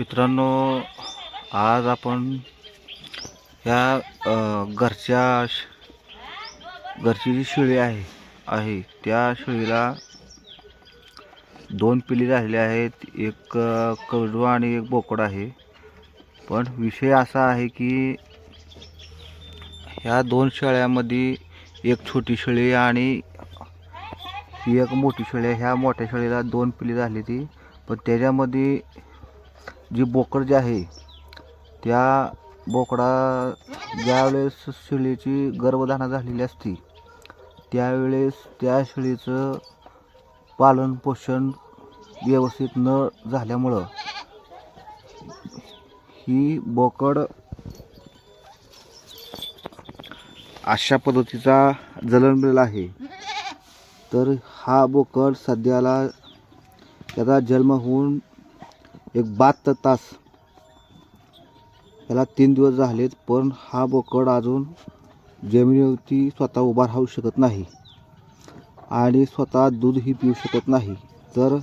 मित्रांनो, आज आपण ह्या घरची जी शेळी आहे त्या शेळीला दोन पिल्ली झालेली आहेत. एक करडू आणि एक बोकड आहे. पण विषय असा आहे की ह्या दोन शेळ्यामध्ये एक छोटी शेळी आणि ही एक मोठी शेळी आहे. ह्या मोठ्या शेळीला दोन पिल्ली झाली ती, पण त्याच्यामध्ये जी बोकड जी आहे त्या बोकडा ज्यावेळेस शेळीची गर्भधारणा झालेली असते त्यावेळेस त्या शेळीचं पालन पोषण व्यवस्थित न झाल्यामुळं ही बोकड अशा पद्धतीचा जन्मलेला आहे. तर हा बोकड सध्याला त्याचा जन्म होऊन एक 72 तास याला 3 दिवस झालेत, पण हा बोकड अजून जमिनीवरती स्वतः उभा राहू शकत नाही आणि स्वतः दूधही पिऊ शकत नाही. तर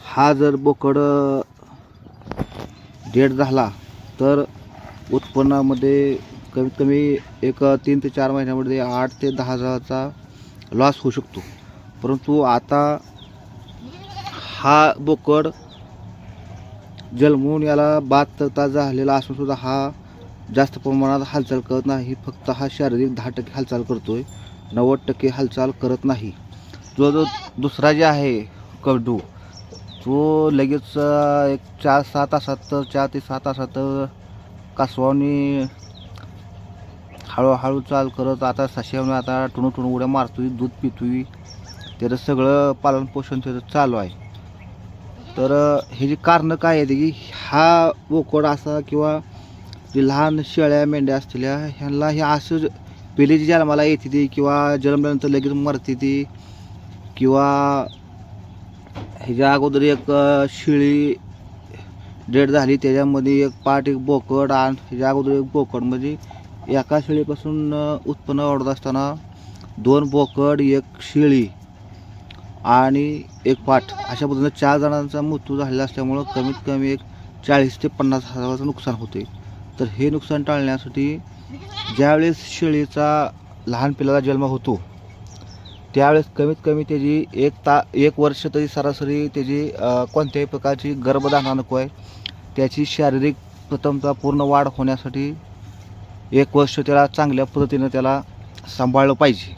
हा जर बोकड डेड झाला तर उत्पन्नामध्ये कमीत कमी एक 3 ते 4 महिन्यामध्ये 8 ते 10 हजाराचा लॉस होऊ शकतो. परंतु आता हा बोकड जन्मून याला 72 तास झालेला असून सुद्धा हा जास्त प्रमाणात हालचाल करत नाही. फक्त हा शारीरिक 10% हालचाल करतोय, 90% हालचाल करत नाही. जो दुसरा जे आहे करडू, तो लगेच एक 4 ते 6 तासात कासवानी हळूहळू चाल करत आता सश्याने आता टुणू उड्या मारतोय, दूध पितोय. त्याचं सगळं पालनपोषण त्याचं चालू आहे. तर हे जे कारण काय आहे की हा बोकड असा किंवा जे लहान शेळ्या मेंढ्या असलेल्या ह्यांना हे असं पहिली जन्माला येते ती किंवा जन्मल्यानंतर लगेच मरते ती, किंवा ह्याच्या अगोदर एक शेळी डेड झाली त्याच्यामध्ये एक पाट एक बोकड आणि ह्याच्या अगोदर एक बोकड, म्हणजे एका शेळीपासून उत्पन्न वाढत असताना 2 बोकड, एक शेळी आणि एक पाठ अशा पद्धतीने 4 जणांचा मृत्यू झालेला असल्यामुळं कमीत कमी एक 40 ते 50 हजाराचं नुकसान होते. तर हे नुकसान टाळण्यासाठी ज्यावेळेस शेळीचा लहान पिल्लाला जन्म होतो त्यावेळेस कमीत कमी त्याची 1 वर्ष तरी सरासरी त्याची कोणत्याही प्रकारची गर्भधारणा नको आहे. त्याची शारीरिक प्रथमतः पूर्ण वाढ होण्यासाठी 1 वर्ष त्याला चांगल्या पद्धतीनं त्याला सांभाळलं पाहिजे.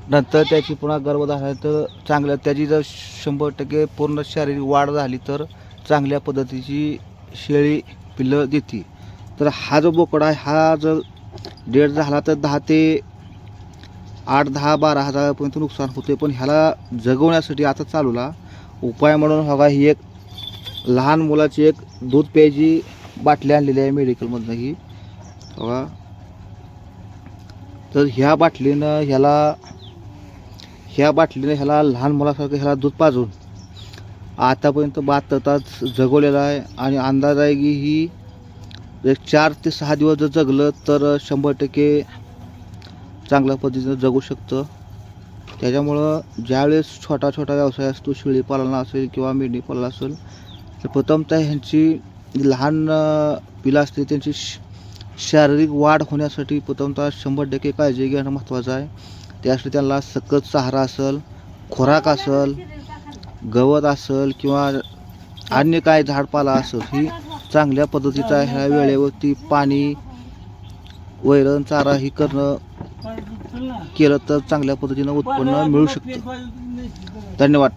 नंतर त्याची पुन्हा गर्भधारणा तर चांगल्या त्याची जर 100% पूर्ण शारीरिक वाढ झाली तर चांगल्या पद्धतीची शेळी पिल्लं देते. तर हा जो बोकड आहे हा जर डेड झाला तर 10 ते 8, 10, 12 हजारापर्यंत नुकसान होते. पण ह्याला जगवण्यासाठी आता चालूला उपाय म्हणून बघा, ही एक लहान मुलाची एक दूध प्यायची बाटली आणलेली आहे मेडिकलमधनं ही बघा. तर ह्या बाटलीनं ह्याला लहान मुलासारखं ह्याला दूध पाजून आतापर्यंत 72 तास जगवलेला आहे. आणि अंदाज आहे की ही एक 4 ते 6 दिवस जर जगलं तर 100% चांगल्या पद्धतीनं जगू शकतं. त्याच्यामुळं ज्यावेळेस छोटा व्यवसाय असतो, शेळीपालन असेल किंवा मेंढीपालन असेल, तर प्रथमतः ह्यांची लहान पिलं असते त्यांची शारीरिक वाढ होण्यासाठी प्रथमतः 100% काळजी घेणं महत्त्वाचं आहे. त्यासाठी त्यांना सकस चारा असेल, खुराक असेल, गवत असेल किंवा अन्य काय झाडपाला असेल ही चांगल्या पद्धतीचा ह्या वेळेवरती पाणी, वैरण, चारा ही केलं तर चांगल्या पद्धतीनं उत्पन्न मिळू शकतं. धन्यवाद.